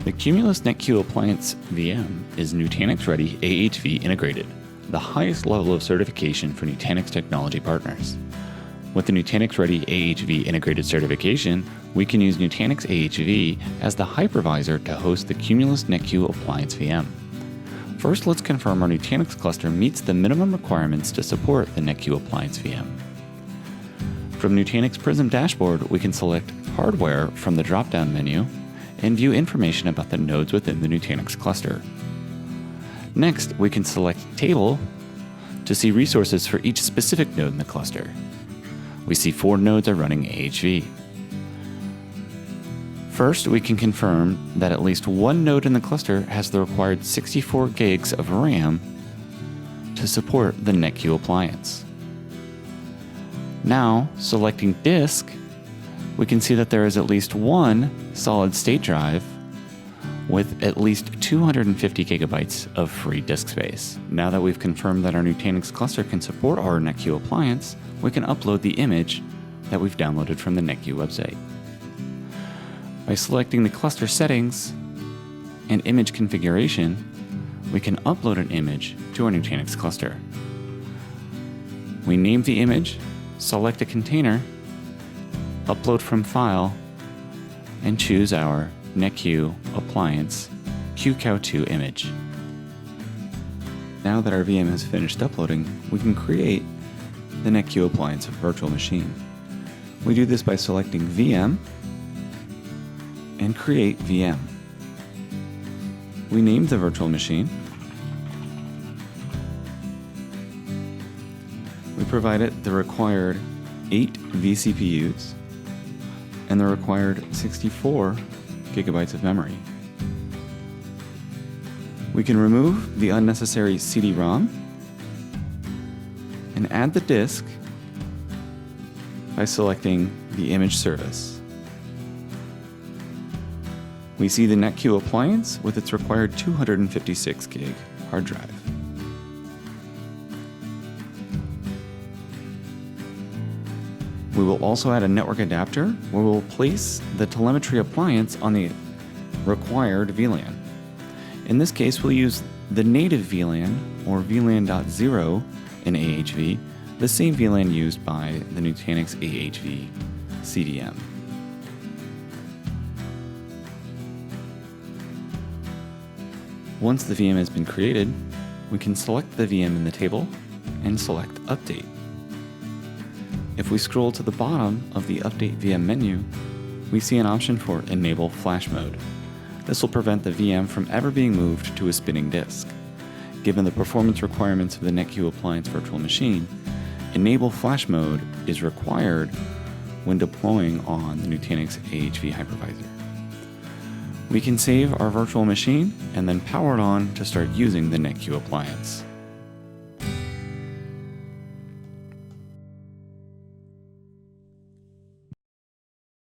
The Cumulus NetQ Appliance VM is Nutanix Ready AHV integrated, the highest level of certification for Nutanix technology partners. With the Nutanix Ready AHV integrated certification, we can use Nutanix AHV as the hypervisor to host the Cumulus NetQ Appliance VM. First, let's confirm our Nutanix cluster meets the minimum requirements to support the NetQ Appliance VM. From Nutanix Prism Dashboard, we can select Hardware from the drop-down menu and view information about the nodes within the Nutanix cluster. Next, we can select Table to see resources for each specific node in the cluster. We see 4 nodes are running AHV. First, we can confirm that at least one node in the cluster has the required 64 gigs of RAM to support the NetQ appliance. Now, selecting Disk, we can see that there is at least one solid-state drive with at least 250 gigabytes of free disk space. Now that we've confirmed that our Nutanix cluster can support our NetQ appliance, we can upload the image that we've downloaded from the NetQ website. By selecting the cluster settings and image configuration, we can upload an image to our Nutanix cluster. We name the image, select a container, upload from file, and choose our NetQ appliance QCOW2 image. Now that our VM has finished uploading, we can create the NetQ appliance virtual machine. We do this by selecting VM and create VM. We name the virtual machine. We provide it the required 8 vCPUs and the required 64 gigabytes of memory. We can remove the unnecessary CD-ROM and add the disk by selecting the image service. We see the NetQ appliance with its required 256 gig hard drive. We will also add a network adapter where we'll place the telemetry appliance on the required VLAN. In this case, we'll use the native VLAN or VLAN.0 in AHV, the same VLAN used by the Nutanix AHV CDM. Once the VM has been created, we can select the VM in the table and select Update. If we scroll to the bottom of the Update VM menu, we see an option for Enable Flash Mode. This will prevent the VM from ever being moved to a spinning disk. Given the performance requirements of the NetQ appliance virtual machine, Enable Flash Mode is required when deploying on the Nutanix AHV hypervisor. We can save our virtual machine and then power it on to start using the NetQ appliance.